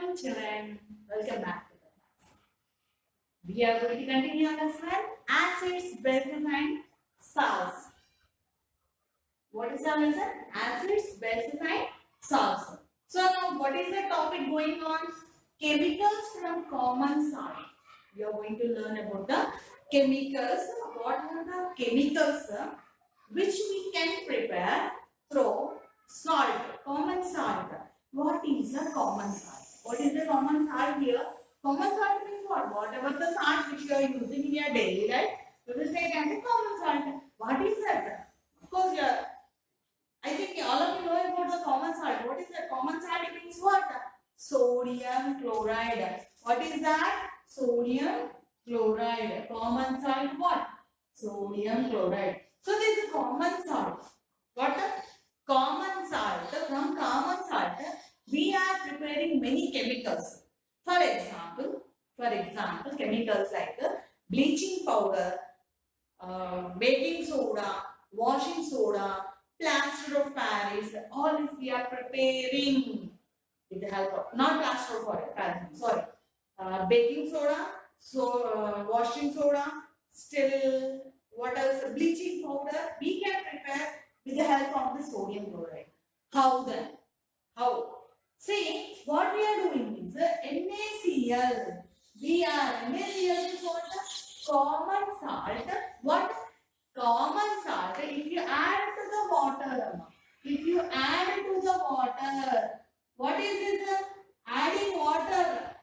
morning, children. Welcome back to the class. We are going to continue our lesson acids, bases, and salts. What is our lesson? Acids, bases, and salts. So now, what is the topic going on? Chemicals from common salt. We are going to learn about the chemicals. What are the chemicals which we can prepare through salt, common salt? What is a common salt? What is the common salt here? Common salt means what? Whatever the salt which you are using in your daily life, you will say it as a common salt. What is that? Of course, I think all of you know about the common salt. What is that? Common salt means what? Sodium chloride. What is that? Sodium chloride. Common salt what? Sodium chloride. So this is common salt. What? Common salt. From common salt, we are preparing many chemicals. For example, chemicals like bleaching powder, baking soda, washing soda, plaster of Paris. All this we are preparing with the help of not plaster of Paris. Sorry, baking soda, washing soda, still what else? Bleaching powder. We can prepare with the help of the sodium chloride. How then? How? See, what we are doing is NaCl. NaCl is what? Common salt. What? Common salt. If you add to the water, what is this? Adding water.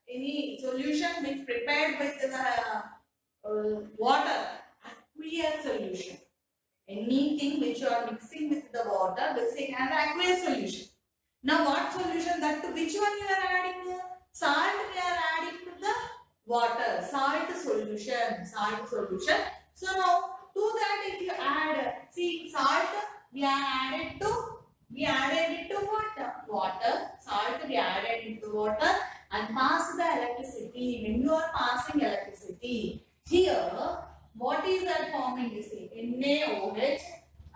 Any solution which prepared with the water, aqueous solution. Anything which you are mixing with the water, will say an aqueous solution. Now what solution? That to which one you are adding? Salt we are adding to the water. Salt solution. So now to that if you add, see salt we added it to what? Water. Salt we added into water and pass the electricity. When you are passing electricity, here what is that forming? You see NaOH,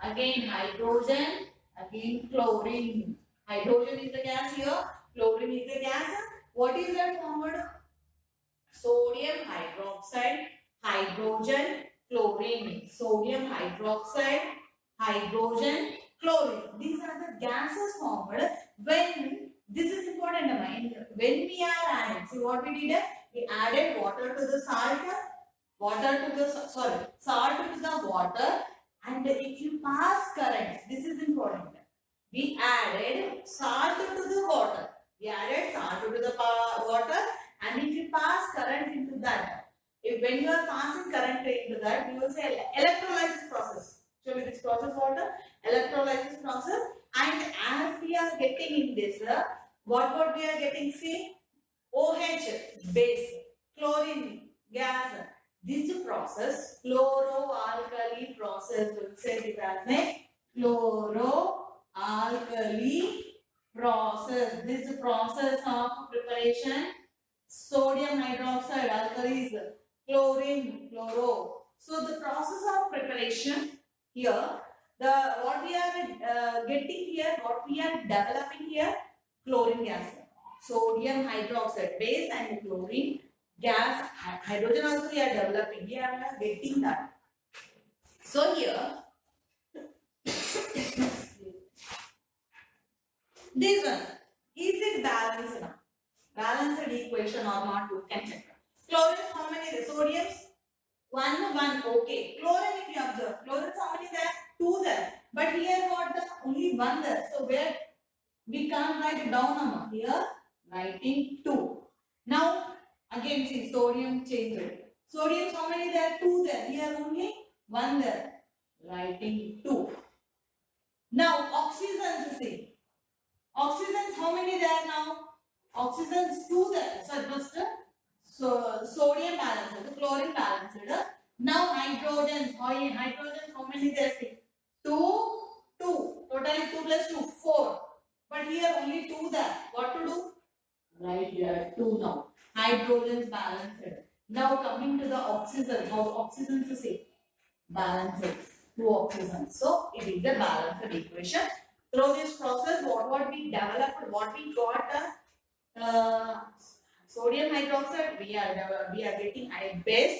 again hydrogen, again chlorine. Hydrogen is the gas here, chlorine is the gas. What is that formed? Sodium hydroxide, hydrogen, chlorine. Sodium hydroxide, hydrogen, chlorine. These are the gases formed when, this is important to mind, when we are adding. See what we did? We added water to the salt, salt to the water, and if you pass current, this is important. We added salt to the water. And if you pass current into that, when you are passing current into that, you will say electrolysis process. Show me this process, water, electrolysis process. And as we are getting in this, what we are getting? See, OH base, chlorine gas. This process, chloro-alkali process, we will say it as chloro-alkali process. This process of preparation, sodium hydroxide, alkali is chlorine, chloro. So the process of preparation here, what we are getting here, what we are developing here, chlorine gas, sodium hydroxide base and chlorine gas, hydrogen also we are developing. We are getting that. So here, this one, is it balanced? Balanced equation or not? You can check. Chlorine, how many? Sodium? 1. Okay. Chlorine, if you observe, chlorine, how many there? 2 there. But here what? Only 1 there. So where we can't write it down here, writing 2. Now again see sodium changed. Sodium, how many there? 2 there. Here only 1 there. Writing 2. Now oxygens, see. Oxygens, how many there now? Oxygens 2 there. So first sodium balanced, chlorine balanced. Now hydrogens, how many there? See. 2. Totally 2 plus 2, 4. But here only 2 there. What to do? Right here 2 now. Hydrogens balanced. Now coming to the oxygens. How oxygens is balanced. 2 oxygens. So it is a balanced equation. Through this process, what we developed, what we got, sodium hydroxide, we are getting base.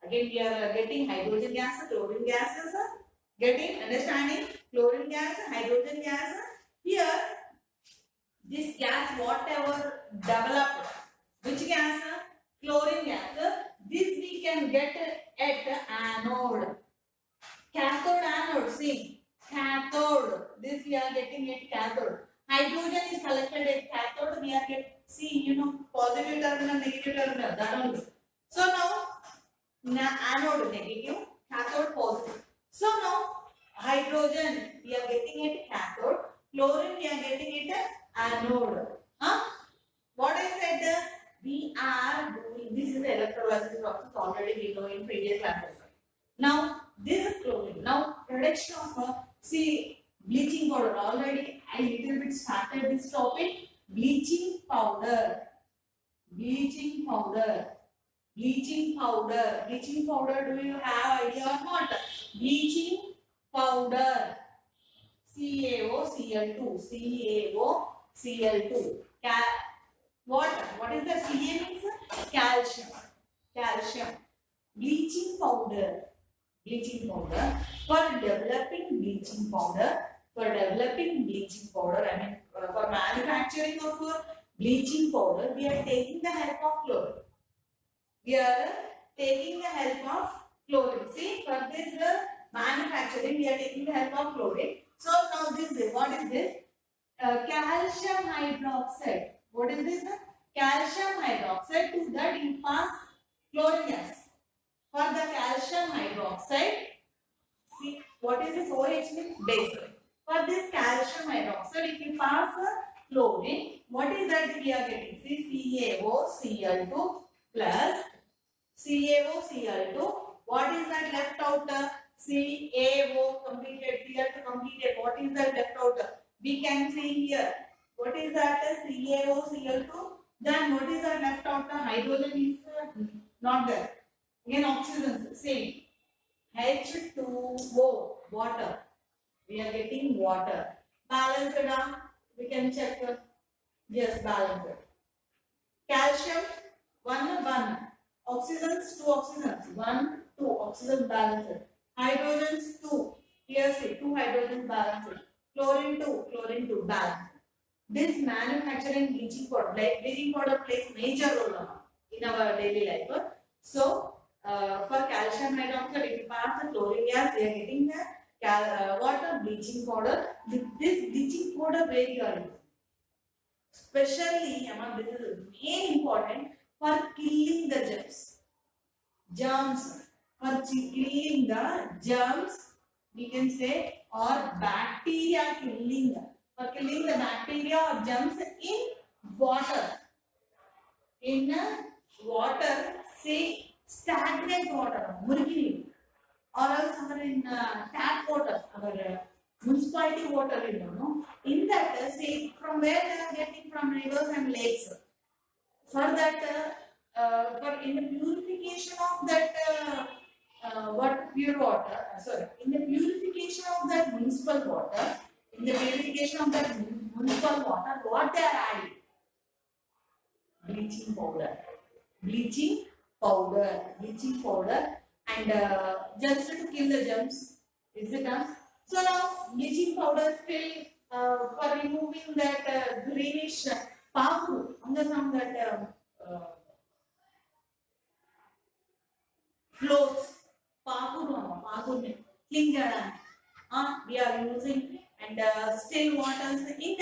Again, we are getting hydrogen gas, chlorine gases. Getting understanding chlorine gas, hydrogen gas. Here, this gas, whatever developed, which gas? Chlorine gas. This we can get at anode. Cathode, anode. See, cathode. This we are getting at cathode. Hydrogen is collected at cathode. We are getting, see, positive terminal, negative terminal. That only. So now, anode negative, cathode positive. So now, hydrogen we are getting it cathode, chlorine we are getting it anode. What I said, we are doing, this is electrolysis process, already we know in previous classes. Now, this is chlorine. Now, production of, see, bleaching powder. Already I little bit started this topic. Bleaching powder. Bleaching powder. Bleaching powder. Bleaching powder, do you have idea or not? Bleaching powder. CaOCl2. CaOCl2. What is the Ca means? Calcium. Calcium. Bleaching powder. Bleaching powder. For developing bleaching powder. For manufacturing of bleaching powder, we are taking the help of chlorine. We are taking the help of chlorine. See, for this manufacturing, we are taking the help of chlorine. So now this is, what is this? Calcium hydroxide. What is this? Calcium hydroxide. To that you pass chlorine gas. For the calcium hydroxide, see, what is this? OH means base. For this calcium hydroxide, if you pass chlorine, what is that we are getting? See, CaOCl2 plus CaOCl2. What is that left out? CaO completed, Cl2 completed. What is that left out? We can see here. What is that? CaOCl2. Then what is that left out? Hydrogen is not there. Again, oxygen, same. H2O, water. We are getting water. Balanced down. We can check. Yes, balanced. Calcium, 1. Oxygens, 2 oxygens. 1, 2. Oxygen balanced. Hydrogens, 2. Here see, 2 hydrogens balanced. Chlorine, 2 balanced. This manufacturing bleaching powder, like bleaching powder plays major role in our daily life. So, for calcium hydroxide, if you pass the chlorine gas, we are getting the water bleaching powder. This bleaching powder, where you are using? Especially, this is main important for killing the germs. For killing the germs, we can say, or bacteria killing. For killing the bacteria or germs in water. In water, say stagnant water, murky, or else in tap water, our municipality water, in that, say from where they are getting, from rivers and lakes. For that, in the purification of that, pure water, in the purification of that municipal water, what they are adding? Bleaching powder. Bleaching powder, and just to kill the germs. Is it done? So now bleaching powder still for removing that greenish pakuru on that floats. Pakuru clean we are using, and still waters in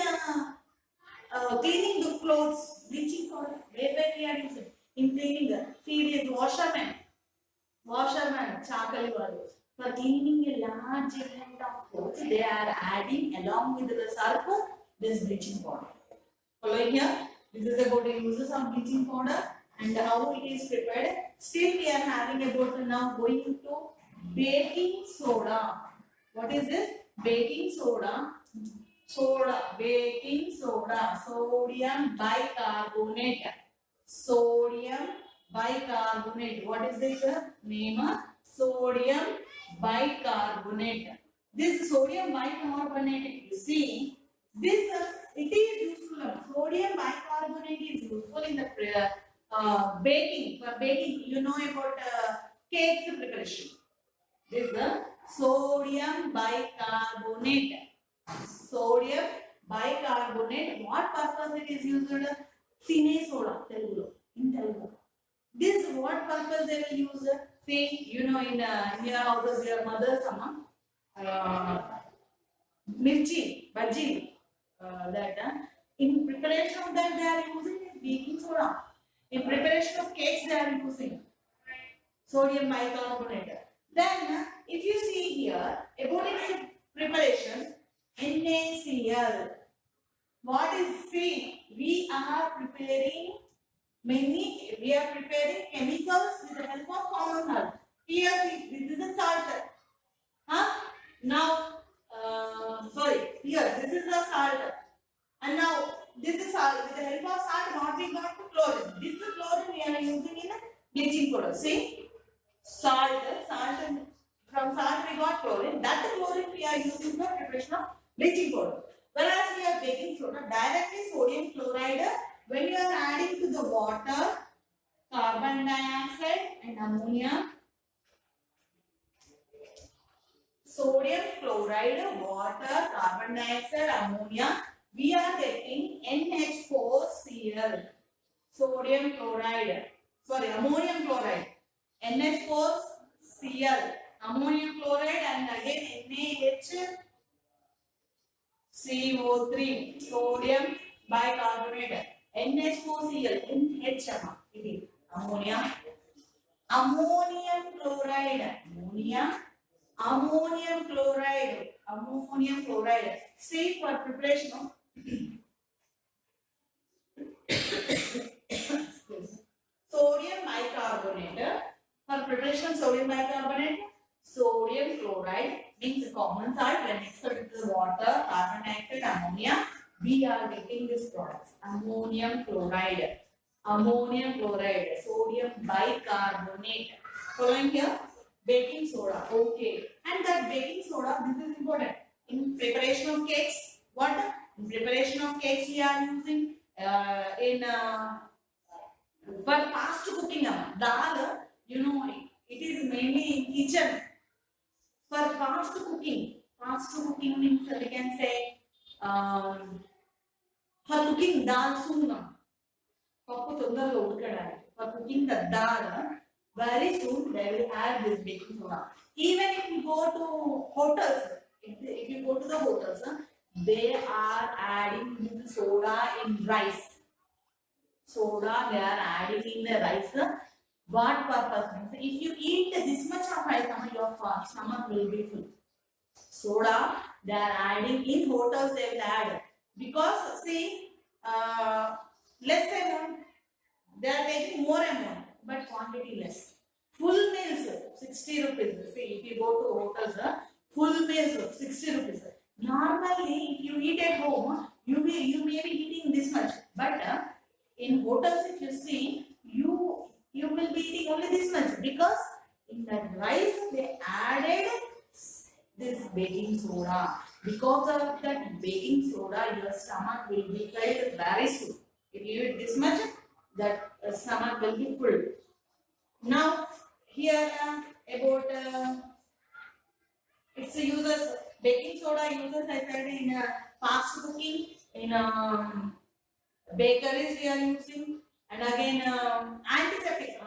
cleaning the clothes. Bleaching powder where we are using in cleaning the serious washerman, chakali valu. For cleaning a large amount of clothes, they are adding along with the surf this bleaching powder. Following here, this is about the uses of bleaching powder and how it is prepared. Still, we are having about now going into baking soda. What is this? Baking soda. Baking soda. Sodium bicarbonate. Sodium bicarbonate. What is this name? Sodium bicarbonate. This sodium bicarbonate, you see, this it is useful. Sodium bicarbonate is useful in the baking. For baking, you know about cake preparation. This is sodium bicarbonate. Sodium bicarbonate. What purpose it is used? Tine soda. In Telugu. This what purpose they will use? See, you know, in your houses, your mother's mirchi, bhaji, that in preparation of that they are using is baking soda. In preparation of cakes they are using sodium bicarbonate. Then, if you see here about its preparation, NaCl. What is see? We are preparing chemicals with the help of common salt. Here, this is a salt. Huh? Now, sorry, here, this is the salt. And now, this is salt. With the help of salt, what we got to chlorine. This is chlorine we are using in bleaching powder. See? Salt, and from salt we got chlorine. That chlorine we are using for preparation of bleaching powder. Whereas we are baking soda, directly sodium chloride, when you are adding to the water, carbon dioxide and ammonia, sodium chloride, water, carbon dioxide, ammonia, we are getting NH4Cl, sodium chloride, sorry, ammonium chloride, NH4Cl, ammonium chloride, and again NaHCO3, sodium bicarbonate, NH4Cl, NH, ammonia, ammonium chloride, ammonium chloride. See, for preparation of sodium bicarbonate, for preparation of sodium bicarbonate, sodium chloride means common salt when mixed with the water, carbon dioxide, ammonia, we are getting this products. Ammonium chloride, sodium bicarbonate. Following here, baking soda. Okay, and that baking soda, this is important in preparation of cakes. What? In preparation of cakes, we are using for fast cooking. Dal, you know, it is mainly in kitchen. For fast cooking means we can say for cooking dal soon. For cooking the dal, very soon they will add this baking soda. Even if you go to hotels, if you go to the hotels, they are adding this soda in rice. Soda they are adding in the rice. What purpose means? If you eat this much of rice, your stomach will be full. Soda they are adding in hotels, they will add because see less amount, they are taking more amount but quantity less. Full meals 60 rupees. See, if you go to hotels, full meals 60 rupees. Normally, if you eat at home, you may be eating this much, but in hotels, if you see, you will be eating only this much because in that rice they added this baking soda. Because of that baking soda, your stomach will be filled very soon. If you eat this much, that stomach will be full. Now, here about its uses, baking soda uses, I said, in fast cooking, in bakeries we are using, and again antiseptic,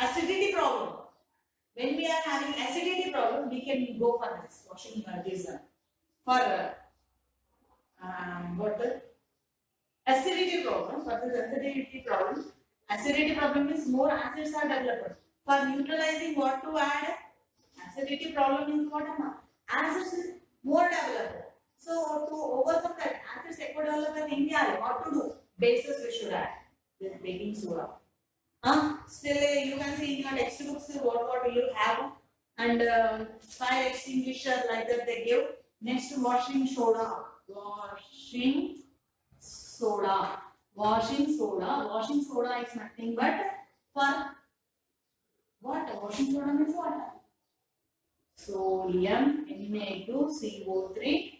acidity problem. When we are having acidity problem, we can go for this washing this for what acidity problem. For this acidity problem means more acids are developed. For neutralizing, what to add? Acidity problem means what? Acids more developed. So to overcome that acids developed in India, what to do? Bases we should add this baking soda. Still you can see in your textbooks what you have, and fire extinguisher like that they give. Next, washing soda. Washing soda. Washing soda is nothing but for water. Washing soda means water. Sodium Na2CO3.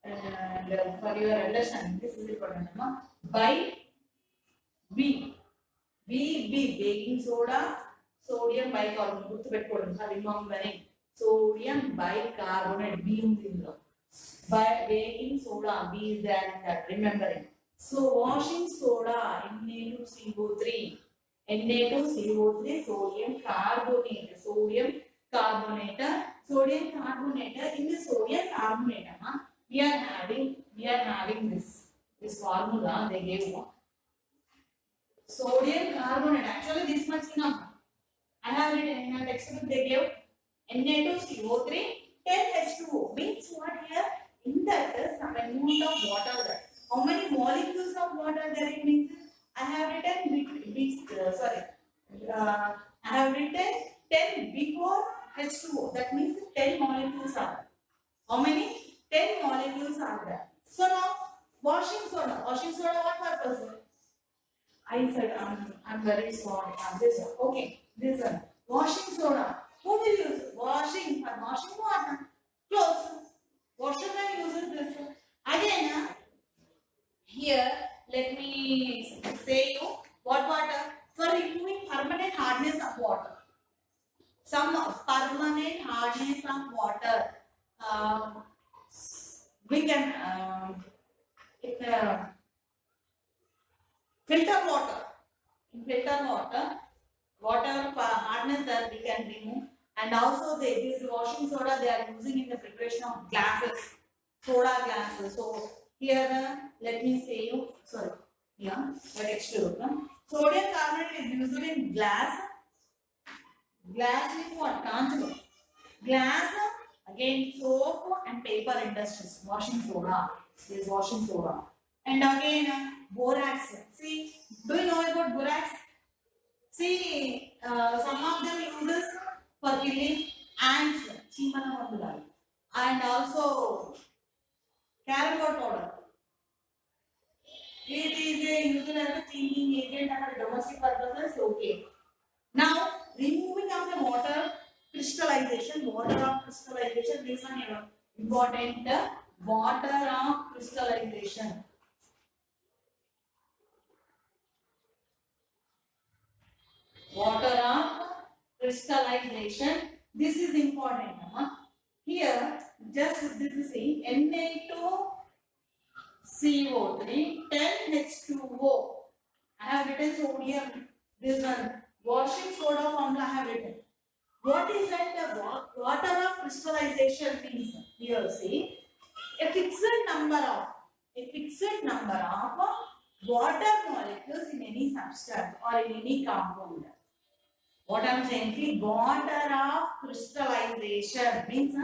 And for your understanding, this is important. By B. Baking soda, sodium bicarbonate. Remembering sodium bicarbonate. B in the by baking soda, B is there in that. Remembering. So washing soda, Na2CO3. Na2CO3, sodium carbonate. Sodium carbonate. Sodium carbonate. In the sodium carbonate, we are having this formula they gave. Sodium carbonate. Actually, this much enough. I have written in my textbook. They gave Na2CO3, 10H2O. Means what here? In that some amount of water there. How many molecules of water there it means? I have written I have written 10 before H2O. That means 10 molecules are there. How many? 10 molecules are there. So now washing soda. Washing soda what purpose? I said I'm very sorry. This one. Okay, this one. Washing soda. Who will use it? Washing for washing water. Clothes. Washerman uses this. Again, here let me say you what water for removing permanent hardness of water. Some permanent hardness of water. We can filter water. In filter water, whatever hardness that we can remove, and also this washing soda they are using in the preparation of glasses, soda glasses. So here let me say you sorry, yeah, the texture. Sodium carbonate is used in glass. Glass is what? Tangible. Glass, again soap and paper industries. Washing soda is washing soda. And again borax. See, do you know about borax? See, some of them uses for killing ants, and also carrot powder. It is used as a cleaning agent and for domestic purposes. Okay. Now, removing of the water crystallization. Water of crystallization. This one important. Water of crystallization. Water of crystallization. This is important. Here, just this is Na2CO3, 10H2O. I have written sodium. This one. Washing soda formula I have written. What is that? Water of crystallization means. Here, see, a fixed number of water molecules in any substance or in any compound. What I am saying, see, water of crystallization means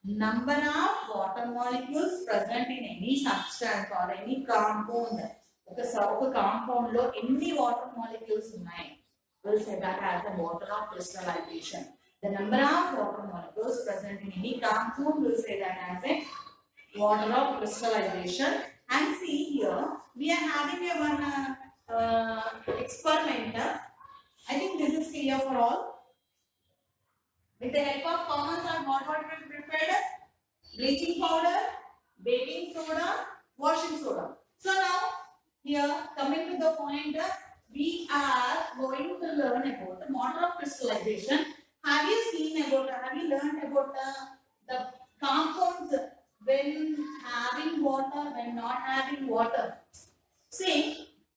number of water molecules present in any substance or any compound. Because of a compound lo any water molecules ఉన్నాయి. We'll say that as the water of crystallization. The number of water molecules present in any compound, we'll say that as a water of crystallization. And see here, we are having a one experiment. I think this is clear for all. With the help of common salt, what we prepared? Bleaching powder, baking soda, washing soda. So now, here coming to the point, we are going to learn about the water of crystallization. Have you learned about the compounds when having water, when not having water? See,